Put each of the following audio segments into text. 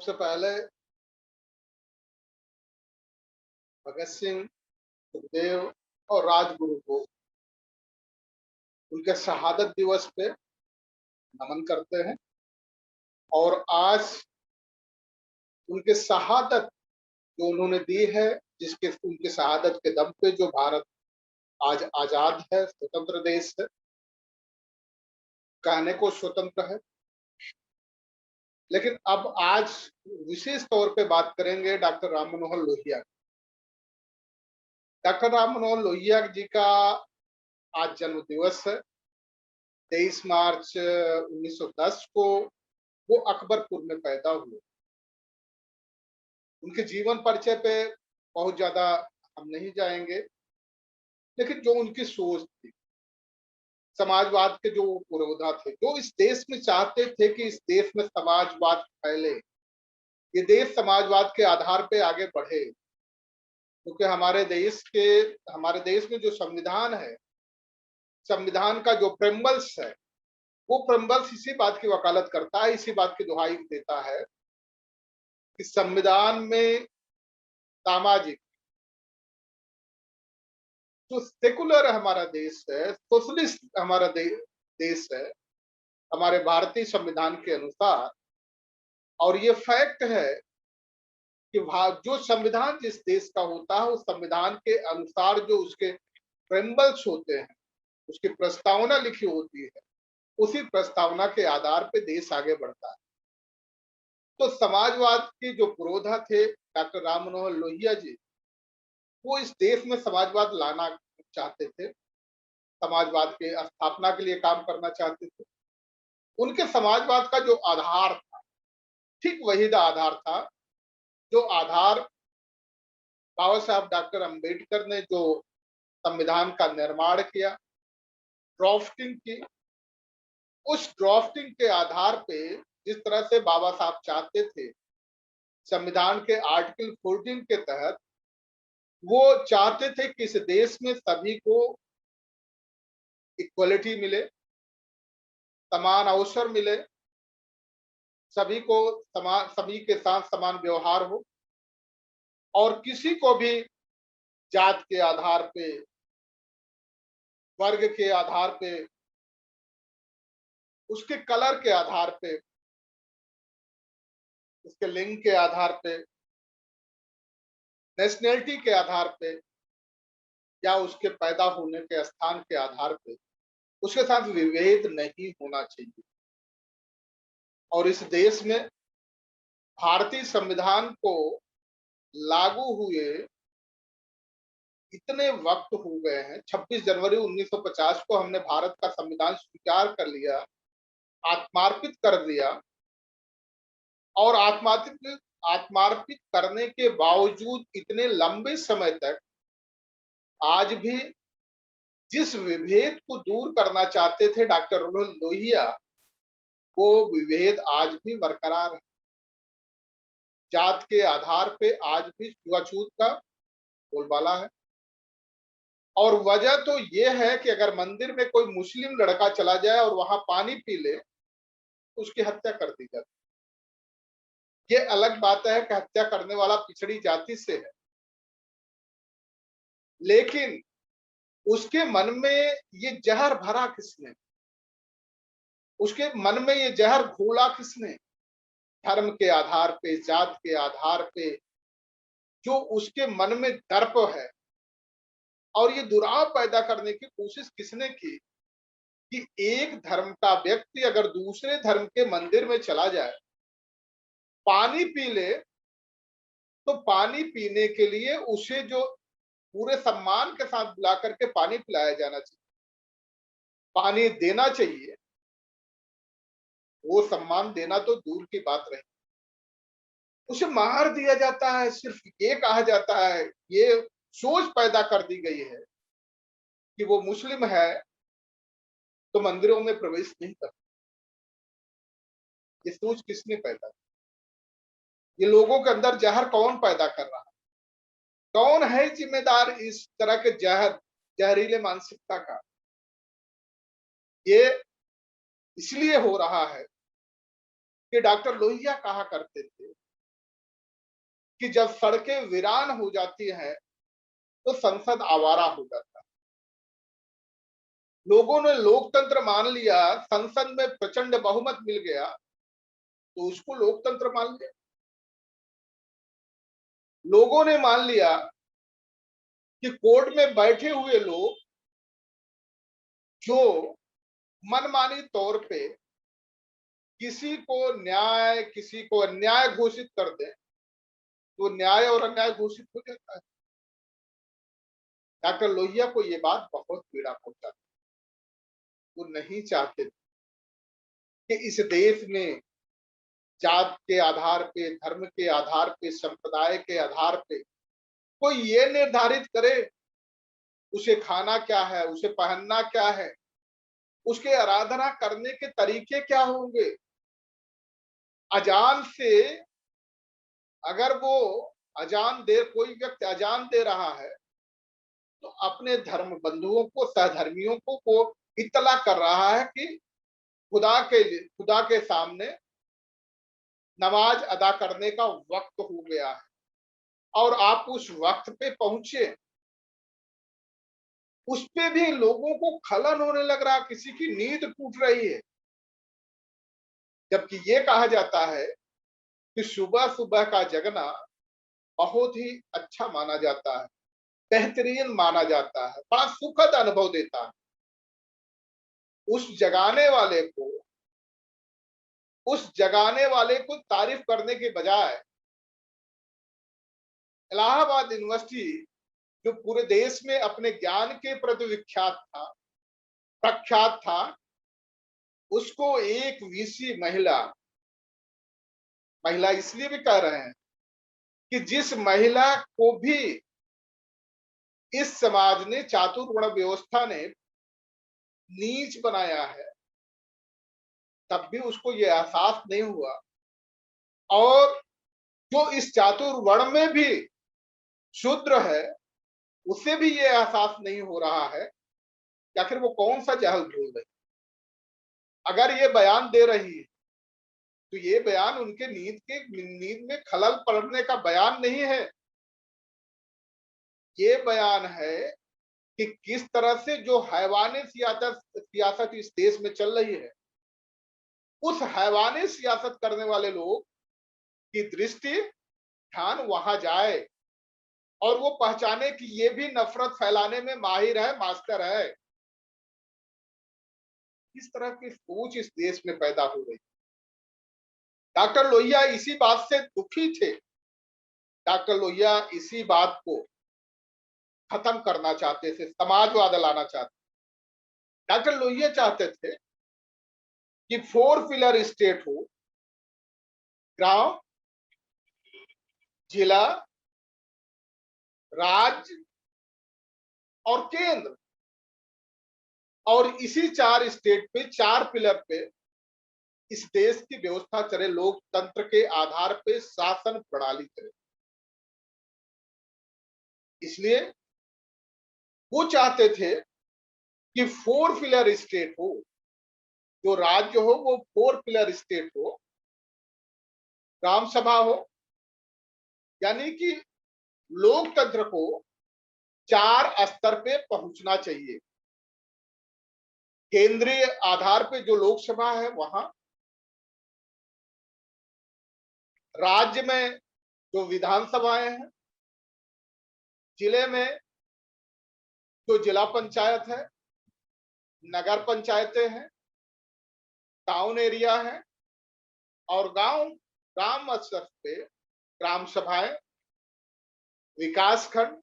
सबसे पहले भगत सिंह, सुखदेव और राजगुरु को उनके शहादत दिवस पे नमन करते हैं। और आज उनके शहादत जो उन्होंने दी है, जिसके उनके शहादत के दम पे जो भारत आज आजाद है, स्वतंत्र देश है, कहने को स्वतंत्र है। लेकिन अब आज विशेष तौर पे बात करेंगे डॉक्टर राम मनोहर लोहिया। डॉक्टर राम मनोहर लोहिया जी का आज जन्म दिवस है। 23 मार्च 1910 को वो अकबरपुर में पैदा हुए। उनके जीवन परिचय पे बहुत ज्यादा हम नहीं जाएंगे, लेकिन जो उनकी सोच थी, समाजवाद के जो पुरोधा थे, जो इस देश में चाहते थे कि इस देश में समाजवाद फैले, ये देश समाजवाद के आधार पे आगे बढ़े। क्योंकि हमारे देश में जो संविधान है, संविधान का जो प्रेम्बल्स है, वो प्रेम्बल्स इसी बात की वकालत करता है, इसी बात की दुहाई देता है कि संविधान में सामाजिक, जो सेकुलर हमारा देश है, सोशलिस्ट हमारा देश है, हमारे भारतीय संविधान के अनुसार। और ये फैक्ट है कि जो संविधान जिस देश का होता है, उस संविधान के अनुसार जो उसके प्रेम्बल्स होते हैं, उसकी प्रस्तावना लिखी होती है, उसी प्रस्तावना के आधार पे देश आगे बढ़ता है। तो समाजवाद के जो पुरोधा थे डॉक्टर राम मनोहर लोहिया जी, वो इस देश में समाजवाद लाना चाहते थे, समाजवाद के स्थापना के लिए काम करना चाहते थे। उनके समाजवाद का जो आधार था, ठीक वही आधार था जो आधार बाबा साहब डॉक्टर अंबेडकर ने जो संविधान का निर्माण किया, ड्राफ्टिंग की, उस ड्राफ्टिंग के आधार पे जिस तरह से बाबा साहब चाहते थे, संविधान के आर्टिकल 14 के तहत वो चाहते थे कि इस देश में सभी को इक्वलिटी मिले, समान अवसर मिले, सभी के साथ समान व्यवहार हो, और किसी को भी जात के आधार पे, वर्ग के आधार पे, उसके कलर के आधार पे, उसके लिंग के आधार पे, नेशनैलिटी के आधार पे, या उसके पैदा होने के स्थान के आधार पे उसके साथ विभेद नहीं होना चाहिए। और इस देश में भारतीय संविधान को लागू हुए इतने वक्त हो गए हैं। 26 जनवरी 1950 को हमने भारत का संविधान स्वीकार कर लिया, आत्मार्पित कर दिया, और आत्मार्पित करने के बावजूद इतने लंबे समय तक आज भी जिस विभेद को दूर करना चाहते थे डॉक्टर लोहिया, वो विभेद आज भी बरकरार है। जात के आधार पे आज भी छुआछूत का बोलबाला है। और वजह तो ये है कि अगर मंदिर में कोई मुस्लिम लड़का चला जाए और वहां पानी पी ले, तो उसकी हत्या कर दी जाती है। ये अलग बात है कि हत्या करने वाला पिछड़ी जाति से है, लेकिन उसके मन में ये जहर भरा किसने? उसके मन में ये जहर घोला किसने? धर्म के आधार पे, जात के आधार पे जो उसके मन में दर्प है, और ये दुराव पैदा करने की कोशिश किसने की कि एक धर्म का व्यक्ति अगर दूसरे धर्म के मंदिर में चला जाए, पानी पी ले, तो पानी पीने के लिए उसे जो पूरे सम्मान के साथ बुला करके पानी पिलाया जाना चाहिए, पानी देना चाहिए, वो सम्मान देना तो दूर की बात रही, उसे मार दिया जाता है। सिर्फ ये कहा जाता है, ये सोच पैदा कर दी गई है कि वो मुस्लिम है तो मंदिरों में प्रवेश नहीं कर। ये सोच किसने पैदा की? ये लोगों के अंदर जहर कौन पैदा कर रहा है? कौन है जिम्मेदार इस तरह के जहरीले मानसिकता का? ये इसलिए हो रहा है कि डॉक्टर लोहिया कहा करते थे कि जब सड़कें वीरान हो जाती हैं तो संसद आवारा हो जाता है। लोगों ने लोकतंत्र मान लिया, संसद में प्रचंड बहुमत मिल गया तो उसको लोकतंत्र मान लिया। लोगों ने मान लिया कि कोर्ट में बैठे हुए लोग जो मनमानी तौर पे किसी को न्याय किसी को अन्याय घोषित कर दें तो न्याय और अन्याय घोषित हो जाता है। डॉक्टर लोहिया को ये बात बहुत पीड़ा पहुंचा। वो नहीं चाहते कि इस देश में जात के आधार पे, धर्म के आधार पे, संप्रदाय के आधार पे कोई ये निर्धारित करे उसे खाना क्या है, उसे पहनना क्या है, उसके आराधना करने के तरीके क्या होंगे। अजान से अगर वो कोई व्यक्ति अजान दे रहा है तो अपने धर्म बंधुओं को, सहधर्मियों को इत्तला कर रहा है कि खुदा के सामने नमाज अदा करने का वक्त हो गया है और आप उस वक्त पे पहुंचे। उस पे भी लोगों को खलन होने लग रहा, किसी की नींद टूट रही है। जबकि ये कहा जाता है कि सुबह सुबह का जगना बहुत ही अच्छा माना जाता है, बेहतरीन माना जाता है, बड़ा सुखद अनुभव देता है। उस जगाने वाले को तारीफ करने के बजाय इलाहाबाद यूनिवर्सिटी जो पूरे देश में अपने ज्ञान के प्रति प्रख्यात था, उसको एक वीसी महिला इसलिए भी कह रहे हैं कि जिस महिला को भी इस समाज ने, चातुर्वर्ण व्यवस्था ने नीच बनाया है, तब भी उसको ये एहसास नहीं हुआ। और जो इस चातुर्वर्ण में भी शूद्र है, उसे भी ये एहसास नहीं हो रहा है कि आखिर वो कौन सा जहल बोल रही। अगर ये बयान दे रही है तो ये बयान उनके नींद में खलल पड़ने का बयान नहीं है। ये बयान है कि किस तरह से जो हैवानी सियासत इस देश में चल रही है, उस हैवानी सियासत करने वाले लोग की दृष्टि, ध्यान वहां जाए और वो पहचाने कि ये भी नफरत फैलाने में माहिर है, मास्टर है। इस तरह की सोच इस देश में पैदा हो रही। डॉक्टर लोहिया इसी बात से दुखी थे। डॉक्टर लोहिया इसी बात को खत्म करना चाहते थे, समाजवाद लाना चाहते। डॉक्टर लोहिया चाहते थे कि 4 पिलर स्टेट हो, ग्राम, जिला, राज्य और केंद्र। और इसी 4 स्टेट पे, 4 पिलर पे इस देश की व्यवस्था चले, लोकतंत्र के आधार पे शासन प्रणाली चले। इसलिए वो चाहते थे कि 4 पिलर स्टेट हो, जो राज्य हो वो 4 पिलर स्टेट हो, ग्राम सभा हो, यानी कि लोकतंत्र को 4 स्तर पे पहुंचना चाहिए। केंद्रीय आधार पे जो लोकसभा है वहां, राज्य में जो विधानसभाएं हैं, जिले में जो जिला पंचायत है, नगर पंचायतें हैं, टाउन एरिया है और ग्राम स्तर पे ग्राम सभाएं, विकास खंड,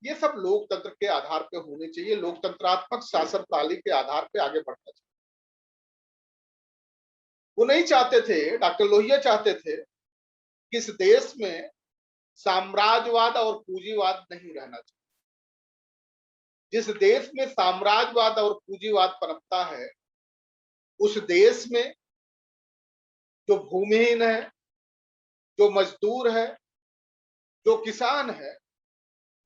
ये सब लोकतंत्र के आधार पे होने चाहिए। लोकतंत्रात्मक शासन प्रणाली के आधार पे आगे बढ़ना चाहिए। वो नहीं चाहते थे, डॉक्टर लोहिया चाहते थे कि इस देश में साम्राज्यवाद और पूंजीवाद नहीं रहना चाहिए। जिस देश में साम्राज्यवाद और पूंजीवाद पनपता है, उस देश में जो भूमिहीन है, जो मजदूर है, जो किसान है,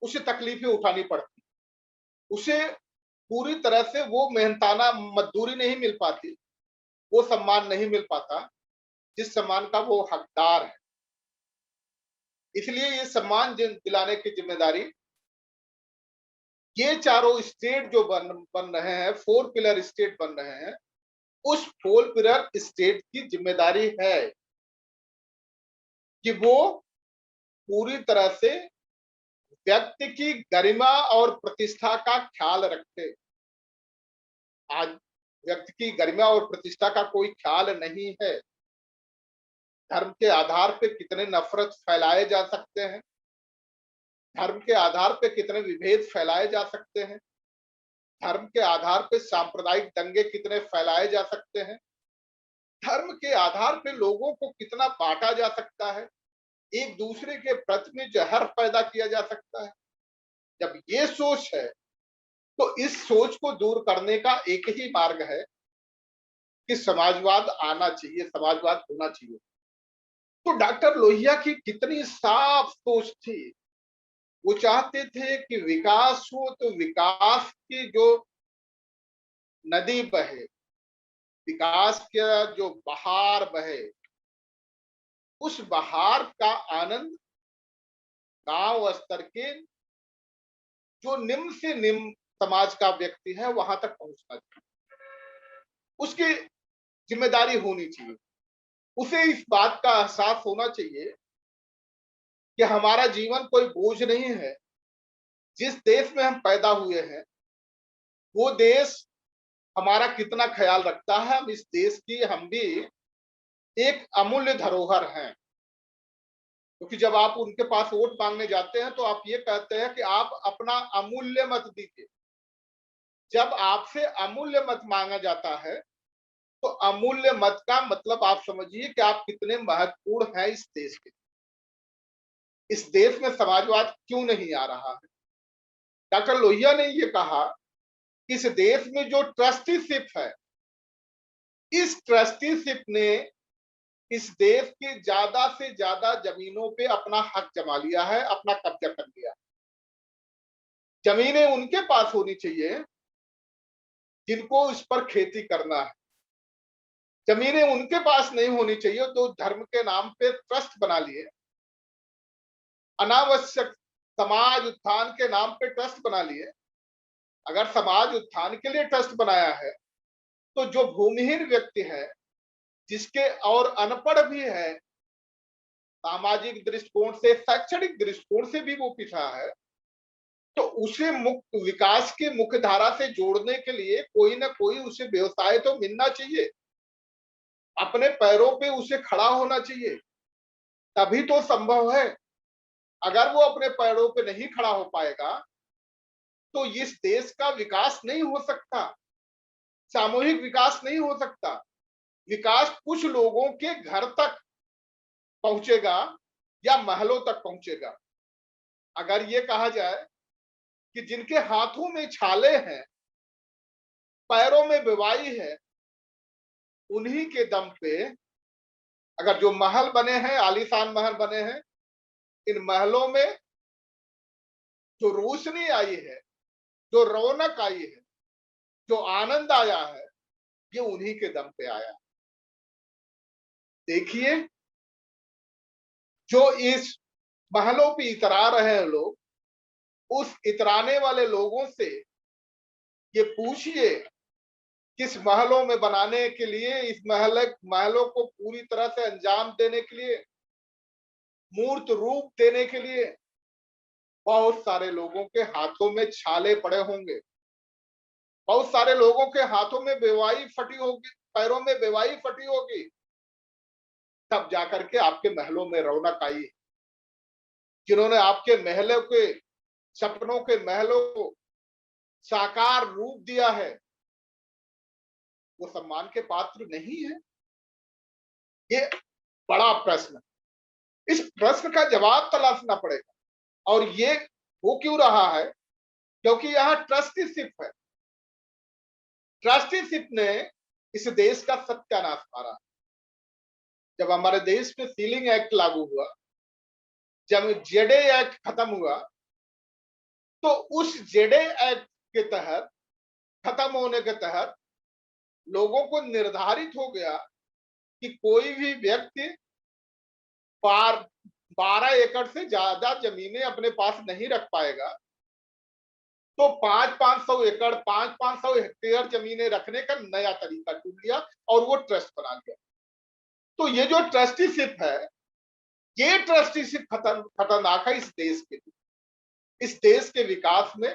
उसे तकलीफें उठानी पड़ती, उसे पूरी तरह से वो मेहनताना मजदूरी नहीं मिल पाती, वो सम्मान नहीं मिल पाता जिस सम्मान का वो हकदार है। इसलिए ये सम्मान दिलाने की जिम्मेदारी ये चारों स्टेट जो बन रहे हैं, 4 पिलर स्टेट बन रहे हैं, उस 4 पिलर स्टेट की जिम्मेदारी है कि वो पूरी तरह से व्यक्ति की गरिमा और प्रतिष्ठा का ख्याल रखे। आज व्यक्ति की गरिमा और प्रतिष्ठा का कोई ख्याल नहीं है। धर्म के आधार पे कितने नफरत फैलाए जा सकते हैं, धर्म के आधार पे कितने विभेद फैलाए जा सकते हैं, धर्म के आधार पे सांप्रदायिक दंगे कितने फैलाए जा सकते हैं, धर्म के आधार पे लोगों को कितना बांटा जा सकता है, एक दूसरे के प्रति में जहर पैदा किया जा सकता है। जब ये सोच है तो इस सोच को दूर करने का एक ही मार्ग है कि समाजवाद आना चाहिए, समाजवाद होना चाहिए। तो डॉक्टर लोहिया की कितनी साफ सोच थी। वो चाहते थे कि विकास हो तो विकास की जो नदी बहे, विकास का जो बहार बहे, उस बहार का आनंद गांव स्तर के जो निम्न से निम्न समाज का व्यक्ति है वहां तक पहुंचना चाहिए, उसकी जिम्मेदारी होनी चाहिए। उसे इस बात का एहसास होना चाहिए कि हमारा जीवन कोई बोझ नहीं है। जिस देश में हम पैदा हुए हैं वो देश हमारा कितना ख्याल रखता है, हम इस देश की हम भी एक अमूल्य धरोहर हैं। क्योंकि जब आप उनके पास वोट मांगने जाते हैं तो आप ये कहते हैं कि आप अपना अमूल्य मत दीजिए। जब आपसे अमूल्य मत मांगा जाता है तो अमूल्य मत का मतलब आप समझिए कि आप कितने महत्वपूर्ण हैं इस देश के। इस देश में समाजवाद क्यों नहीं आ रहा है? डॉक्टर लोहिया ने ये कहा कि इस देश में जो ट्रस्टीशिप है, इस ट्रस्टीशिप ने इस देश के ज्यादा से ज्यादा जमीनों पे अपना हक जमा लिया है, अपना कब्जा कर लिया है। जमीनें उनके पास होनी चाहिए जिनको इस पर खेती करना है। जमीनें उनके पास नहीं होनी चाहिए तो धर्म के नाम पे ट्रस्ट बना लिए, अनावश्यक समाज उत्थान के नाम पे ट्रस्ट बना लिए। अगर समाज उत्थान के लिए ट्रस्ट बनाया है तो जो भूमिहीन व्यक्ति है, जिसके और अनपढ़ भी है, सामाजिक दृष्टिकोण से, शैक्षणिक दृष्टिकोण से भी वो पिछड़ा है, तो उसे मुक्त विकास की मुख्य धारा से जोड़ने के लिए कोई ना कोई उसे व्यवसाय तो मिलना चाहिए, अपने पैरों पे उसे खड़ा होना चाहिए, तभी तो संभव है। अगर वो अपने पैरों पे नहीं खड़ा हो पाएगा तो इस देश का विकास नहीं हो सकता, सामूहिक विकास नहीं हो सकता। विकास कुछ लोगों के घर तक पहुंचेगा या महलों तक पहुंचेगा। अगर ये कहा जाए कि जिनके हाथों में छाले हैं, पैरों में बेवाई है, उन्हीं के दम पे अगर जो महल बने हैं, आलीशान महल बने हैं, इन महलों में जो रोशनी आई है, जो रौनक आई है, जो आनंद आया है, ये उन्हीं के दम पे आया। देखिए, जो इस महलों पे इतरा रहे हैं लोग, उस इतराने वाले लोगों से ये पूछिए किस महलों में बनाने के लिए, इस महलों को पूरी तरह से अंजाम देने के लिए, मूर्त रूप देने के लिए बहुत सारे लोगों के हाथों में छाले पड़े होंगे, बहुत सारे लोगों के हाथों में बेवाई फटी होगी, पैरों में बेवाई फटी होगी, तब जाकर के आपके महलों में रौनक आई। जिन्होंने आपके महलों के सपनों के महलों को साकार रूप दिया है, वो सम्मान के पात्र नहीं है? ये बड़ा प्रश्न, इस प्रश्न का जवाब तलाशना पड़ेगा। और ये हो क्यों रहा है? क्योंकि यहाँ ट्रस्टीशिप है। ट्रस्टीशिप ने इस देश का सत्यानाश मारा। जब हमारे देश में सीलिंग एक्ट लागू हुआ, जब जेडे एक्ट खत्म हुआ, तो उस जेडे एक्ट के तहत, खत्म होने के तहत, लोगों को निर्धारित हो गया कि कोई भी व्यक्ति पार 12 एकड़ से ज्यादा जमीनें अपने पास नहीं रख पाएगा, तो 5-500 एकड़, 5-500 हेक्टेयर जमीनें रखने का नया तरीका ढूंढ लिया और वो ट्रस्ट बना लिया। तो ये जो ट्रस्टीशिप है, ये ट्रस्टीशिप खतरनाक है इस देश के लिए। इस देश के विकास में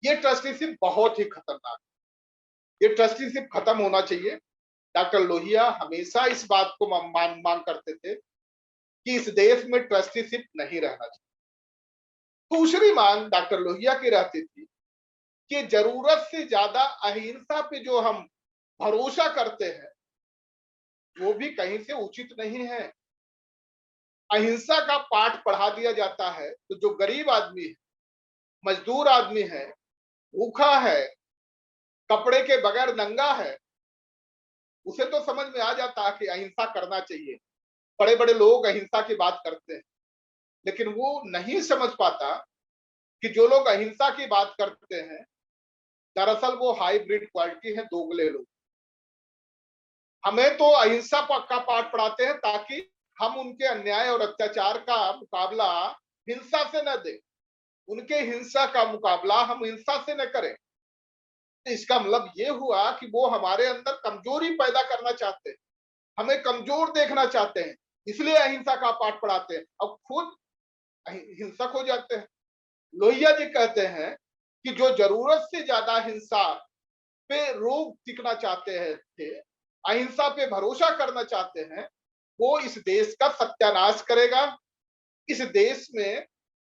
ये ट्रस्टीशिप बहुत ही खतरनाक है। ये ट्रस्टीशिप खत्म होना चाहिए। डॉक्टर लोहिया हमेशा इस बात को मांग करते थे कि इस देश में ट्रस्टीशिप नहीं रहना चाहिए। दूसरी मांग डॉक्टर लोहिया की रहती थी कि जरूरत से ज्यादा अहिंसा पे जो हम भरोसा करते हैं, वो भी कहीं से उचित नहीं है। अहिंसा का पाठ पढ़ा दिया जाता है तो जो गरीब आदमी है, मजदूर आदमी है, भूखा है, कपड़े के बगैर नंगा है, उसे तो समझ में आ जाता है कि अहिंसा करना चाहिए। बड़े बड़े लोग अहिंसा की बात करते हैं, लेकिन वो नहीं समझ पाता कि जो लोग अहिंसा की बात करते हैं, दरअसल वो हाइब्रिड क्वालिटी है, दोगले लोग। हमें तो अहिंसा का पाठ पढ़ाते हैं ताकि हम उनके अन्याय और अत्याचार का मुकाबला हिंसा से न दें, उनके हिंसा का मुकाबला हम हिंसा से न करें। तो इसका मतलब ये हुआ कि वो हमारे अंदर कमजोरी पैदा करना चाहते हैं, हमें कमजोर देखना चाहते हैं, इसलिए अहिंसा का पाठ पढ़ाते हैं, अब खुद हिंसक हो जाते हैं। लोहिया जी कहते हैं कि जो जरूरत से ज्यादा हिंसा पे रोक टिकना चाहते हैं थे, अहिंसा पे भरोसा करना चाहते हैं, वो इस देश का सत्यानाश करेगा, इस देश में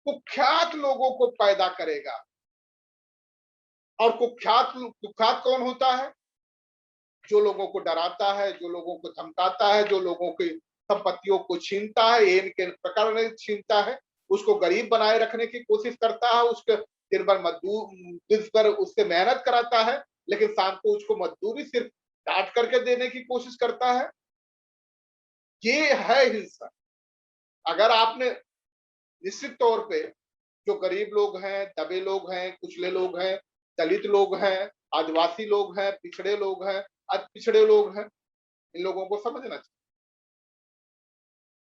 कुख्यात लोगों को पैदा करेगा। और कुख्यात कौन होता है? जो लोगों को डराता है, जो लोगों को धमकाता है, जो लोगों की संपत्तियों को छीनता है, एन के प्रकार में छीनता है, उसको गरीब बनाए रखने की कोशिश करता है, उसके दिन भर मजदूर दिन भर उससे मेहनत कराता है, लेकिन शाम को उसको मजदूरी सिर्फ काट करके देने की कोशिश करता है। ये है हिंसा। अगर आपने निश्चित तौर पे जो गरीब लोग हैं, दबे लोग हैं, कुचले लोग हैं, दलित लोग हैं, आदिवासी लोग हैं, पिछड़े लोग हैं, अति पिछड़े लोग हैं, इन लोगों को समझना चाहिए।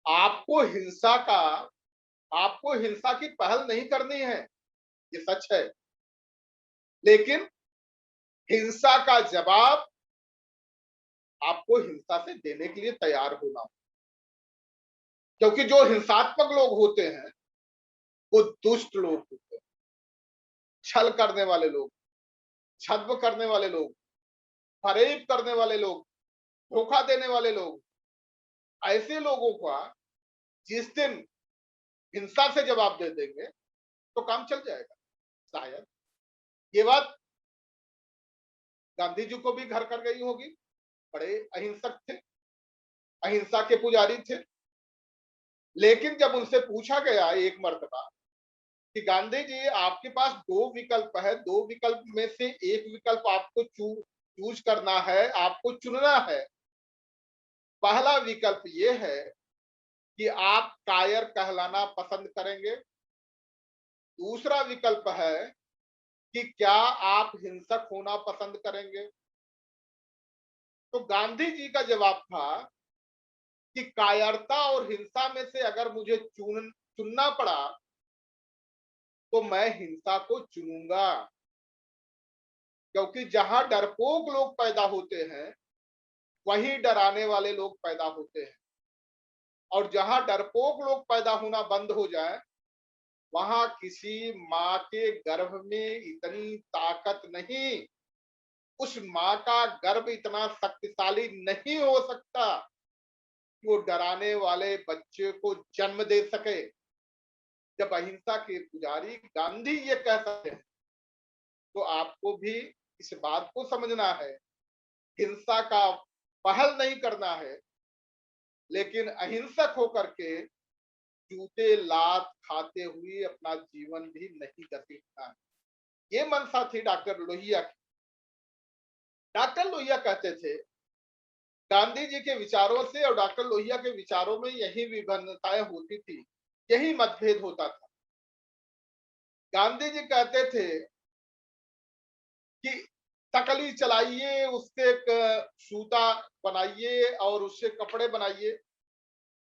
आपको हिंसा का आपको हिंसा की पहल नहीं करनी है, ये सच है, लेकिन हिंसा का जवाब आपको हिंसा से देने के लिए तैयार होना हो। क्योंकि जो हिंसात्मक लोग होते हैं वो दुष्ट लोग होते हैं, छल करने वाले लोग, छद्म करने वाले लोग, फरेब करने वाले लोग, धोखा देने वाले लोग। ऐसे लोगों का जिस दिन हिंसा से जवाब दे देंगे तो काम चल जाएगा। शायद ये बात गांधी जी को भी घर कर गई होगी। बड़े अहिंसक थे, अहिंसा के पुजारी थे, लेकिन जब उनसे पूछा गया एक मर्तबा कि गांधी जी आपके पास दो विकल्प है, दो विकल्प में से एक विकल्प आपको चूज करना है, आपको चुनना है। पहला विकल्प ये है कि आप कायर कहलाना पसंद करेंगे, दूसरा विकल्प है कि क्या आप हिंसक होना पसंद करेंगे। तो गांधी जी का जवाब था कि कायरता और हिंसा में से अगर मुझे चुनना पड़ा तो मैं हिंसा को चुनूंगा, क्योंकि जहां डरपोक लोग पैदा होते हैं वहीं डराने वाले लोग पैदा होते हैं, और जहां डरपोक लोग पैदा होना बंद हो जाए वहां किसी माँ के गर्भ में इतनी ताकत नहीं, उस माँ का गर्भ इतना शक्तिशाली नहीं हो सकता कि वो डराने वाले बच्चे को जन्म दे सके। जब अहिंसा के पुजारी गांधी ये कह सकते हैं तो आपको भी इस बात को समझना है, हिंसा का पहल नहीं करना है, लेकिन अहिंसक होकर के जूते लात खाते हुए अपना जीवन भी नहीं घसीटना है। ये मंशा थी डॉक्टर लोहिया की। डॉक्टर लोहिया कहते थे गांधी जी के विचारों से और डॉक्टर लोहिया के विचारों में यही विभिन्नताएं होती थी, यही मतभेद होता था। गांधी जी कहते थे कि तकली चलाइए, उससे एक सूता बनाइए और उससे कपड़े बनाइए,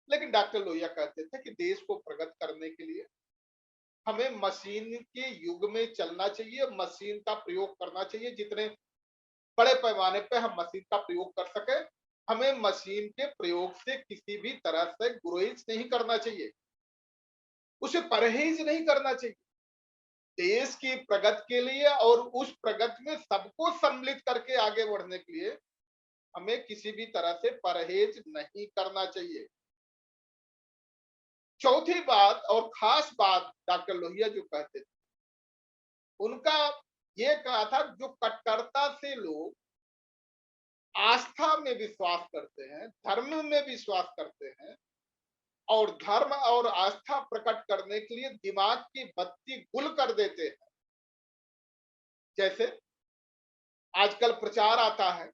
लेकिन डॉक्टर लोहिया कहते थे कि देश को प्रगति करने के लिए हमें मशीन के युग में चलना चाहिए, मशीन का प्रयोग करना चाहिए, जितने बड़े पैमाने पे हम मशीन का प्रयोग कर सके। हमें मशीन के प्रयोग से किसी भी तरह से गुरेज नहीं करना चाहिए, उसे परहेज नहीं करना चाहिए। देश की प्रगति के लिए और उस प्रगति में सबको सम्मिलित करके आगे बढ़ने के लिए हमें किसी भी तरह से परहेज नहीं करना चाहिए। चौथी बात और खास बात डॉक्टर लोहिया जो कहते थे, उनका ये कहा था, जो कट्टरता से लोग आस्था में विश्वास करते हैं, धर्म में विश्वास करते हैं और धर्म और आस्था प्रकट करने के लिए दिमाग की बत्ती गुल कर देते हैं। जैसे आजकल प्रचार आता है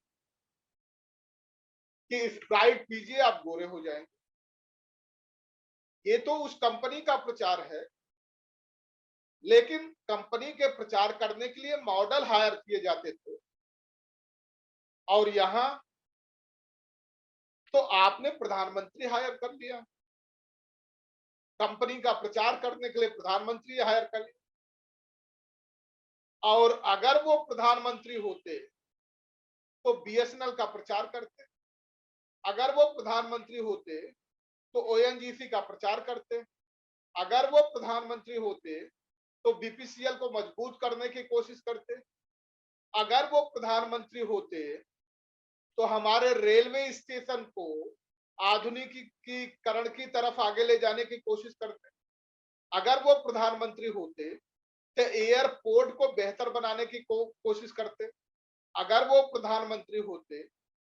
कि स्प्राइट पीजिए आप गोरे हो जाएंगे। ये तो उस कंपनी का प्रचार है, लेकिन कंपनी के प्रचार करने के लिए मॉडल हायर किए जाते थे, और यहां तो आपने प्रधानमंत्री हायर कर लिया, कंपनी का प्रचार करने के लिए प्रधानमंत्री हायर कर लिया। और अगर वो प्रधानमंत्री होते तो बीएसएनएल का प्रचार करते, अगर वो प्रधानमंत्री होते तो ओएनजीसी का प्रचार करते, अगर वो प्रधानमंत्री होते तो बीपीसीएल को मजबूत करने की कोशिश करते, अगर वो प्रधानमंत्री होते तो हमारे रेलवे स्टेशन को आधुनिकीकरण की तरफ आगे ले जाने की कोशिश करते, अगर वो प्रधानमंत्री होते तो एयरपोर्ट को बेहतर बनाने की कोशिश करते, अगर वो प्रधानमंत्री होते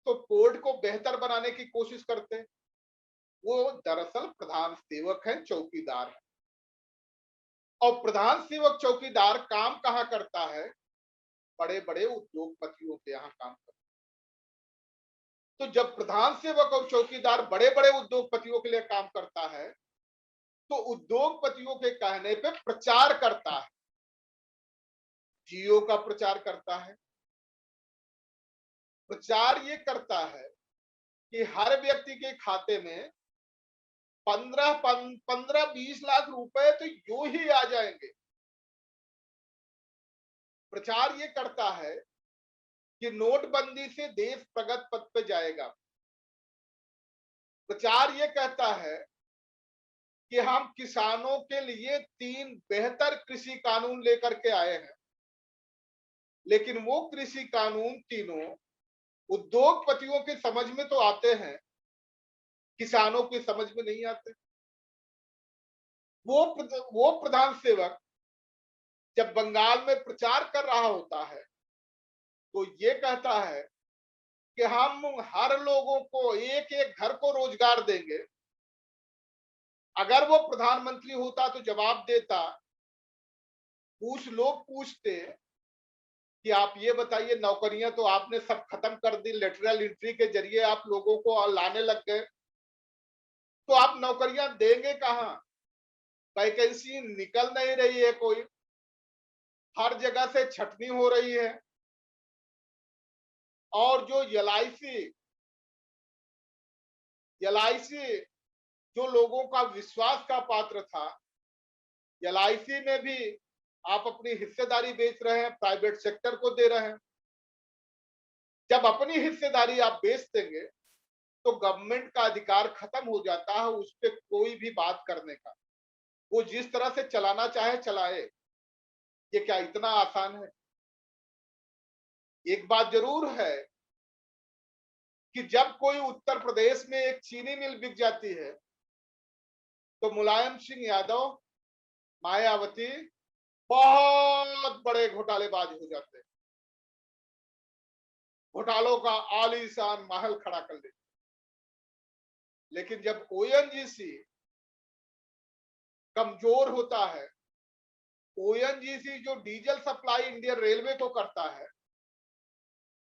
तो पोर्ट को बेहतर बनाने की कोशिश करते। वो दरअसल प्रधान सेवक है, चौकीदार है। और प्रधान सेवक चौकीदार काम कहां करता है? बड़े बड़े उद्योगपतियों के यहाँ काम करता है। तो जब प्रधान सेवक और चौकीदार बड़े बड़े उद्योगपतियों के लिए काम करता है, तो उद्योगपतियों के कहने पे प्रचार करता है, जियो का प्रचार करता है। प्रचार ये करता है कि हर व्यक्ति के खाते में 15-20 लाख रुपए तो यूं ही आ जाएंगे। प्रचार ये करता है कि नोटबंदी से देश प्रगति पथ पे जाएगा। प्रचार ये कहता है कि हम किसानों के लिए 3 बेहतर कृषि कानून लेकर के आए हैं, लेकिन वो कृषि कानून तीनों उद्योगपतियों के समझ में तो आते हैं, किसानों की समझ में नहीं आते। वो प्रधान सेवक जब बंगाल में प्रचार कर रहा होता है तो ये कहता है कि हम हर लोगों को एक एक घर को रोजगार देंगे। अगर वो प्रधानमंत्री होता तो जवाब देता, कुछ लोग पूछते कि आप ये बताइए, नौकरियां तो आपने सब खत्म कर दी, लेटरल एंट्री के जरिए आप लोगों को लाने लग गए, तो आप नौकरियां देंगे कहां? वैकेंसी निकल नहीं रही है, कोई हर जगह से छटनी हो रही है। और जो एलआईसी जो लोगों का विश्वास का पात्र था, एलआईसी में भी आप अपनी हिस्सेदारी बेच रहे हैं, प्राइवेट सेक्टर को दे रहे हैं। जब अपनी हिस्सेदारी आप बेच देंगे तो गवर्नमेंट का अधिकार खत्म हो जाता है उस पर कोई भी बात करने का। वो जिस तरह से चलाना चाहे चलाए। ये क्या इतना आसान है? एक बात जरूर है कि जब कोई उत्तर प्रदेश में एक चीनी मिल बिक जाती है तो मुलायम सिंह यादव, मायावती बहुत बड़े घोटालेबाज हो जाते हैं, घोटालों का आलीशान महल खड़ा कर देते। लेकिन जब ओएनजीसी कमजोर होता है, ओएनजीसी जो डीजल सप्लाई इंडियन रेलवे को करता है,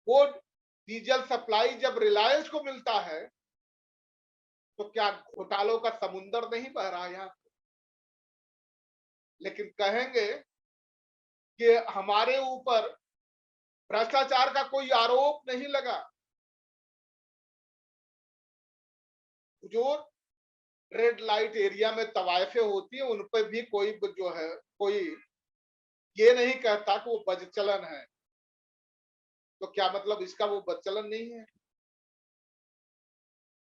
वो डीजल सप्लाई जब रिलायंस को मिलता है तो क्या घोटालों का समुंदर नहीं बह रहा है यहां? लेकिन कहेंगे कि हमारे ऊपर भ्रष्टाचार का कोई आरोप नहीं लगा। जो रेड लाइट एरिया में तवायफे होती है, उन पर भी कोई जो है, कोई ये नहीं कहता कि वो बदचलन है। तो क्या मतलब इसका वो बदचलन नहीं है?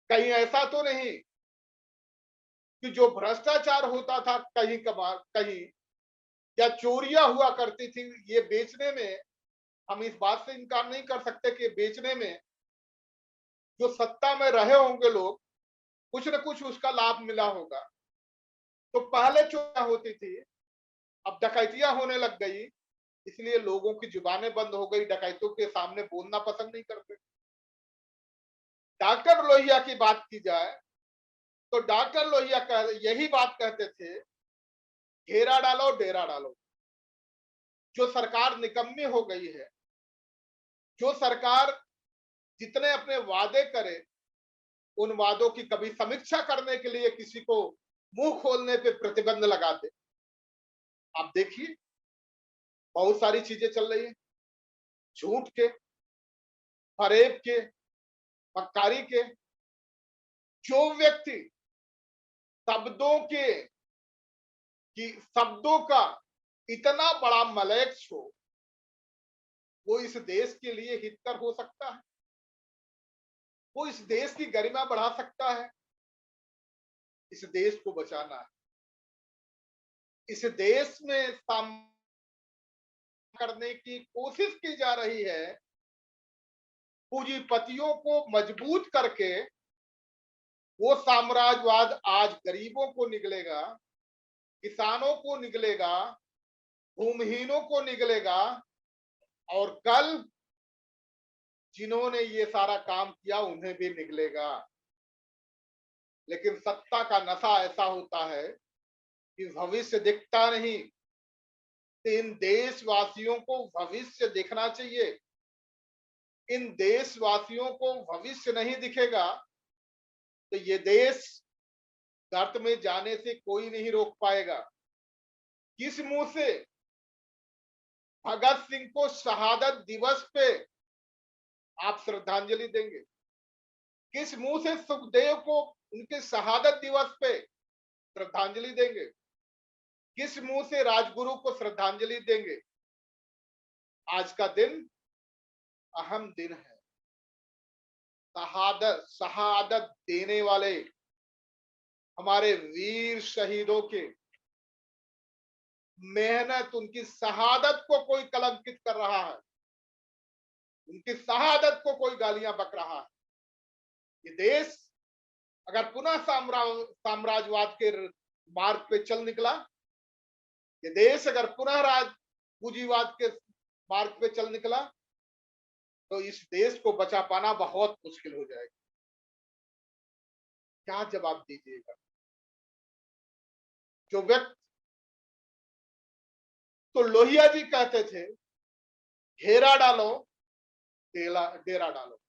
कहीं ऐसा तो नहीं कि जो भ्रष्टाचार होता था कहीं कभार कहीं, या चोरियां हुआ करती थी, ये बेचने में, हम इस बात से इनकार नहीं कर सकते कि बेचने में जो सत्ता में रहे होंगे लोग, कुछ न कुछ उसका लाभ मिला होगा। तो पहले चोरियां होती थी, अब डकैतियां होने लग गई, इसलिए लोगों की जुबानें बंद हो गई, डकैतों के सामने बोलना पसंद नहीं करते। डॉक्टर लोहिया की बात की जाए तो डॉक्टर लोहिया यही बात कहते थे, घेरा डालो डेरा डालो। जो सरकार निकम्मी हो गई है, जो सरकार जितने अपने वादे करे, उन वादों की कभी समीक्षा करने के लिए किसी को मुंह खोलने पे प्रतिबंध लगा दे। आप देखिए, बहुत सारी चीजें चल रही है, झूठ के, फरेब के, मक्कारी के। जो व्यक्ति शब्दों के कि शब्दों का इतना बड़ा मलैक्स हो, वो इस देश के लिए हितकर हो सकता है, वो इस देश की गरिमा बढ़ा सकता है। इस देश को बचाना है, इस देश में सामना करने की कोशिश की जा रही है, पूंजीपतियों को मजबूत करके। वो साम्राज्यवाद आज गरीबों को निगलेगा, किसानों को निगलेगा, भूमिहीनों को निगलेगा, और कल जिन्होंने ये सारा काम किया उन्हें भी निगलेगा। लेकिन सत्ता का नशा ऐसा होता है कि भविष्य दिखता नहीं। इन देशवासियों को भविष्य देखना चाहिए। इन देशवासियों को भविष्य नहीं दिखेगा तो ये देश गर्त में जाने से कोई नहीं रोक पाएगा। किस मुंह से भगत सिंह को शहादत दिवस पे आप श्रद्धांजलि देंगे? किस मुंह से सुखदेव को उनके शहादत दिवस पे श्रद्धांजलि देंगे? किस मुंह से राजगुरु को श्रद्धांजलि देंगे? आज का दिन अहम दिन है। शहादत शहादत देने वाले हमारे वीर शहीदों के मेहनत, उनकी शहादत को कोई कलंकित कर रहा है, उनकी शहादत को कोई गालियां बक रहा है। ये देश अगर पुनः साम्राज्यवाद के मार्ग पे चल निकला, ये देश अगर पुनः पूंजीवाद के मार्ग पे चल निकला, तो इस देश को बचा पाना बहुत मुश्किल हो जाएगा। क्या जवाब दीजिएगा? जो व्यक्ति, तो लोहिया जी कहते थे, घेरा डालो डेरा डालो।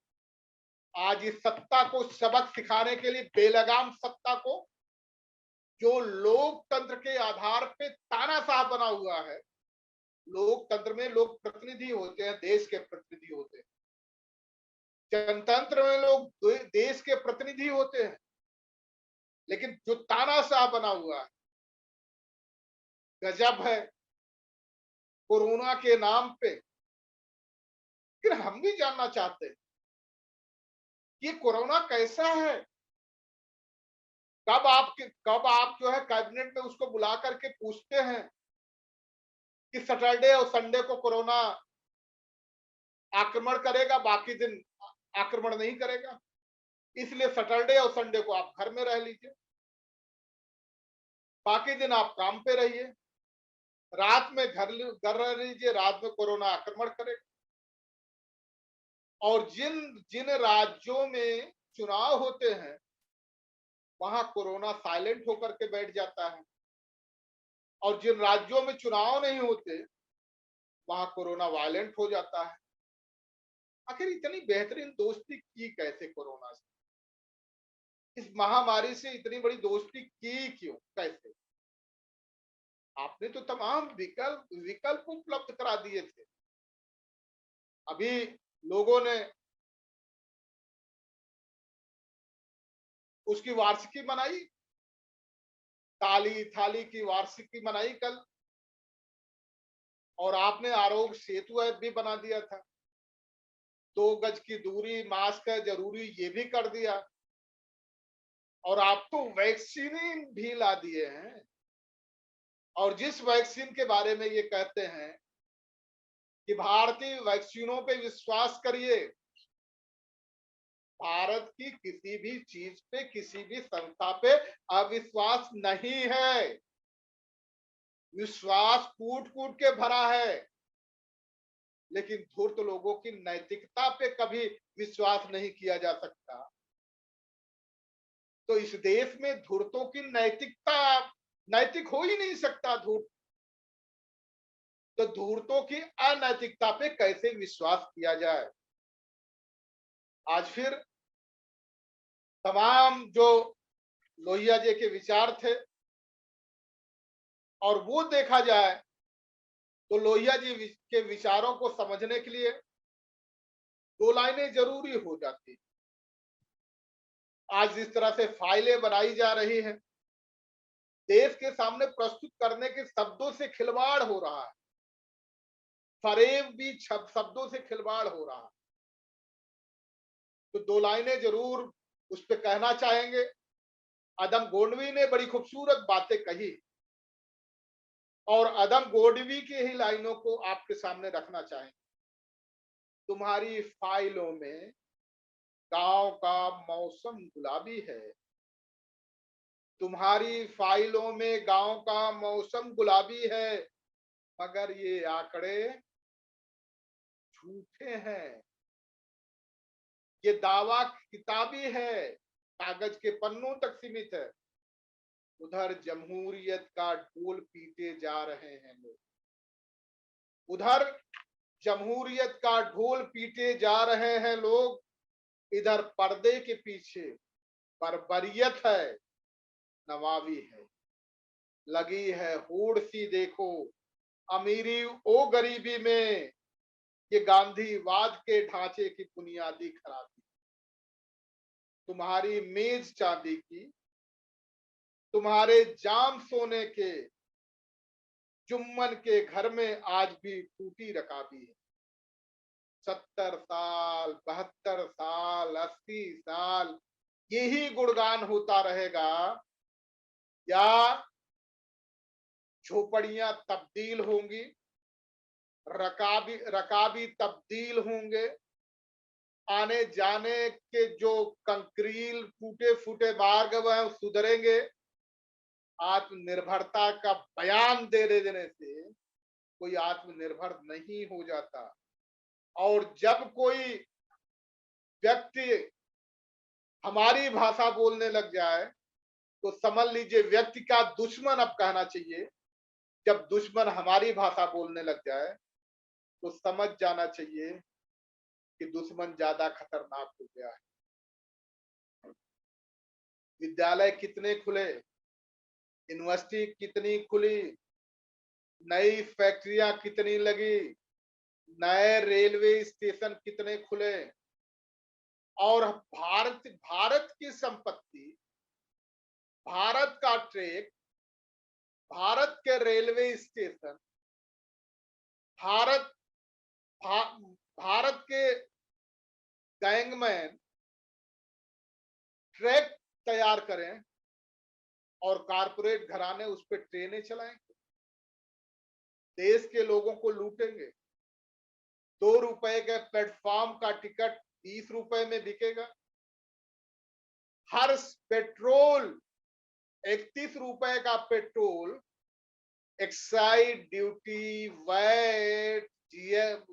आज इस सत्ता को सबक सिखाने के लिए, बेलगाम सत्ता को, जो लोकतंत्र के आधार पे तानाशाह बना हुआ है। लोकतंत्र में लोग प्रतिनिधि होते हैं, देश के प्रतिनिधि होते हैं। जनतंत्र में लोग देश के प्रतिनिधि होते हैं। लेकिन जो तानाशाह बना हुआ है, गजब है। कोरोना के नाम पे, फिर हम भी जानना चाहते हैं ये कोरोना कैसा है। कब आप जो है कैबिनेट में उसको बुला करके पूछते हैं कि सैटरडे और संडे को कोरोना आक्रमण करेगा, बाकी दिन आक्रमण नहीं करेगा, इसलिए सैटरडे और संडे को आप घर में रह लीजिए, बाकी दिन आप काम पे रहिए, रात में घर रह लीजिए, रात में कोरोना आक्रमण करेगा। और जिन जिन राज्यों में चुनाव होते हैं, वहां कोरोना साइलेंट होकर के बैठ जाता है, और जिन राज्यों में चुनाव नहीं होते, वहां कोरोना वायलेंट हो जाता है। आखिर इतनी बेहतरीन दोस्ती की कैसे कोरोना से? इस महामारी से इतनी बड़ी दोस्ती की क्यों, कैसे? आपने तो तमाम विकल्प उपलब्ध करा दिए थे। अभी लोगों ने उसकी वार्षिकी मनाई, ताली थाली की वार्षिकी मनाई कल, और आपने आरोग्य सेतु ऐप भी बना दिया था। 2 गज की दूरी, मास्क है जरूरी, ये भी कर दिया, और आप तो वैक्सीन भी ला दिए हैं। और जिस वैक्सीन के बारे में ये कहते हैं कि भारतीय वैक्सीनों पे विश्वास करिए, भारत की किसी भी चीज पे, किसी भी संस्था पे अविश्वास नहीं है। विश्वास कूट कूट के भरा है, लेकिन धूर्त लोगों की नैतिकता पे कभी विश्वास नहीं किया जा सकता। तो इस देश में धूर्तों की नैतिकता, नैतिक हो ही नहीं सकता धूर्त। तो धूर्तों की अनैतिकता पे कैसे विश्वास किया जाए? आज फिर तमाम जो लोहिया जी के विचार थे, और वो देखा जाए तो लोहिया जी के विचारों को समझने के लिए 2 लाइनें जरूरी हो जाती। आज जिस तरह से फाइलें बनाई जा रही हैं, देश के सामने प्रस्तुत करने के शब्दों से खिलवाड़ हो रहा है, फरेब भी शब्दों से खिलवाड़ हो रहा है। तो 2 लाइनें जरूर उस पर कहना चाहेंगे। अदम गोडवी ने बड़ी खूबसूरत बातें कही, और अदम गोडवी की ही लाइनों को आपके सामने रखना चाहेंगे। तुम्हारी फाइलों में गांव का मौसम गुलाबी है, तुम्हारी फाइलों में गांव का मौसम गुलाबी है, मगर ये आंकड़े झूठे हैं। ये दावा किताबी है, कागज के पन्नों तक सीमित है। उधर जमहूरियत का ढोल पीटे जा रहे हैं लोग, उधर जमहूरियत का ढोल पीटे जा रहे हैं लोग, इधर पर्दे के पीछे बर्बरियत है, नवाबी है, लगी है होड़ सी देखो अमीरी ओ गरीबी में, ये गांधीवाद के ढांचे की बुनियादी खराबी। तुम्हारी मेज चांदी की, तुम्हारे जाम सोने के, जुम्मन के घर में आज भी टूटी रकाबी है। 70 साल, 72 साल, 80 साल यही गुणगान होता रहेगा, या झोपड़ियां तब्दील होंगी, रकाबी रकाबी तब्दील होंगे, आने जाने के जो कंक्रीट टूटे फूटे मार्ग वह सुधरेंगे। आत्मनिर्भरता का बयान दे देने से कोई आत्मनिर्भर नहीं हो जाता। और जब कोई व्यक्ति हमारी भाषा बोलने लग जाए, तो समझ लीजिए व्यक्ति का दुश्मन अब कहना चाहिए। जब दुश्मन हमारी भाषा बोलने लग जाए, तो समझ जाना चाहिए कि दुश्मन ज्यादा खतरनाक हो गया है। विद्यालय कितने खुले, यूनिवर्सिटी कितनी खुली, नई फैक्ट्रियां कितनी लगी, नए रेलवे स्टेशन कितने खुले, और भारत भारत की संपत्ति, भारत का ट्रैक, भारत के रेलवे स्टेशन, भारत भा, भारत के गैंगमैन ट्रैक तैयार करें, और कारपोरेट घराने उस पर ट्रेनें चलाएंगे, देश के लोगों को लूटेंगे। 2 रुपए के प्लेटफॉर्म का टिकट 20 रुपए में बिकेगा। हर पेट्रोल, 31 रुपए का petrol, excise duty, VAT,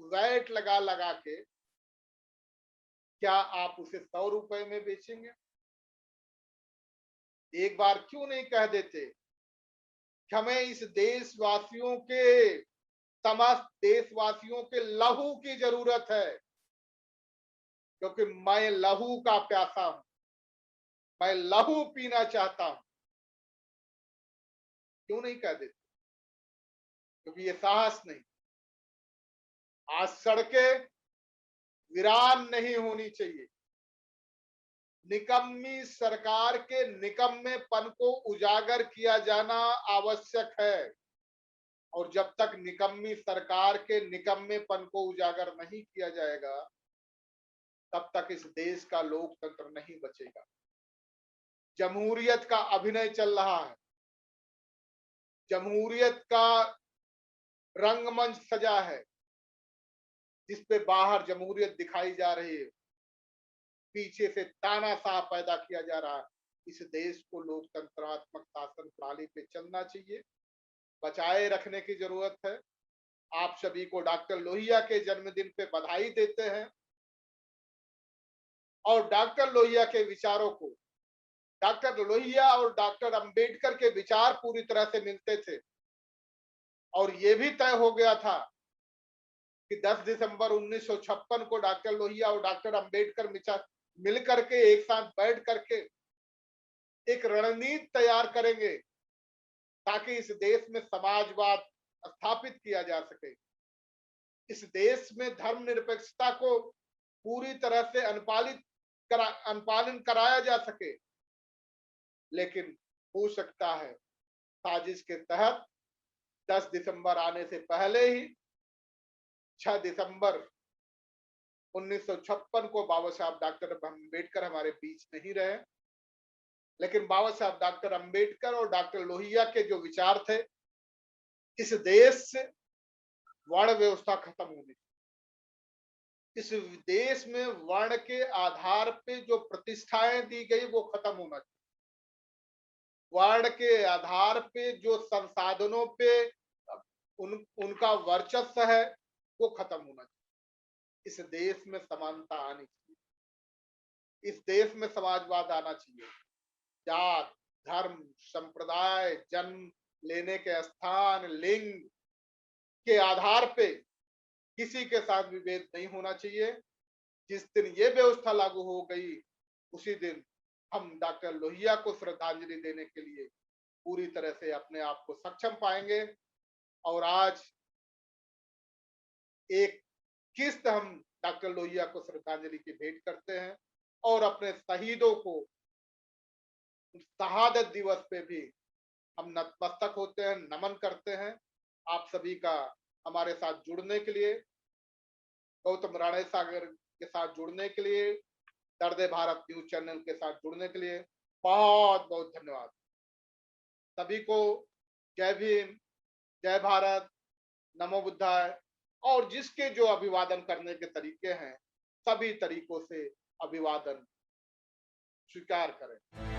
VAT लगा लगा के, क्या आप उसे 100 रुपए में बेचेंगे? एक बार क्यों नहीं कह देते कि हमें इस देशवासियों के, समस्त देशवासियों के लहू की जरूरत है, क्योंकि मैं लहू का प्यासा हूं, मैं लहू पीना चाहता हूं। क्यों नहीं कह देते? क्योंकि ये साहस नहीं। आज सड़कें वीरान नहीं होनी चाहिए, निकम्मी सरकार के निकम्मेपन को उजागर किया जाना आवश्यक है। और जब तक निकम्मी सरकार के निकम्मेपन को उजागर नहीं किया जाएगा, तब तक इस देश का लोकतंत्र नहीं बचेगा। जमहूरियत का अभिनय चल रहा है, जमहूरियत का रंगमंच सजा है, जिसपे बाहर जमहूरियत दिखाई जा रही है, पीछे से तानाशाह पैदा किया जा रहा है। इस देश को लोकतंत्रात्मक शासन प्रणाली पे चलना चाहिए, बचाए रखने की जरूरत है। आप सभी को डॉक्टर लोहिया के जन्मदिन पे बधाई देते हैं और डॉक्टर लोहिया के विचारों को, डॉक्टर लोहिया और डॉक्टर अंबेडकर के विचार पूरी तरह से मिलते थे और ये भी तय हो गया था कि 10 दिसंबर 1956 को डॉक्टर लोहिया और डॉक्टर अंबेडकर मिलकर के एक साथ बैठ करके एक रणनीति तैयार करेंगे ताकि इस देश में समाजवाद स्थापित किया जा सके, इस देश में धर्मनिरपेक्षता को पूरी तरह से अनुपालन कराया जा सके। लेकिन हो सकता है साजिश के तहत 10 दिसंबर आने से पहले ही 6 दिसंबर 1956 को बाबा साहब डॉक्टर अंबेडकर हमारे बीच नहीं रहे, लेकिन बाबा साहब डॉक्टर अंबेडकर और डॉक्टर लोहिया के जो विचार थे, इस देश से वर्ण व्यवस्था खत्म होनी, इस देश में वर्ण के आधार पे जो प्रतिष्ठाएं दी गई वो खत्म होना चाहिए, वर्ण के आधार पे जो संसाधनों पे उनका वर्चस्व है वो खत्म होना चाहिए। इस देश में समानता आनी चाहिए, इस देश में समाजवाद आना चाहिए। जात, धर्म, संप्रदाय, जन्म लेने के स्थान, लिंग के आधार पे किसी के साथ विभेद नहीं होना चाहिए। जिस दिन ये व्यवस्था लागू हो गई, उसी दिन हम डॉक्टर लोहिया को श्रद्धांजलि देने के लिए पूरी तरह से अपने आप को सक्षम पाएंगे। और आज एक किस्त हम डॉक्टर लोहिया को श्रद्धांजलि की भेंट करते हैं और अपने शहीदों को शहादत दिवस पे भी हम नतमस्तक होते हैं, नमन करते हैं। आप सभी का हमारे साथ जुड़ने के लिए, गौतम राणे सागर के साथ जुड़ने के लिए, दर्द भारत न्यूज चैनल के साथ जुड़ने के लिए बहुत बहुत धन्यवाद। सभी को जय भीम, जय भारत, नमो बुद्धाय। और जिसके जो अभिवादन करने के तरीके हैं, सभी तरीकों से अभिवादन स्वीकार करें।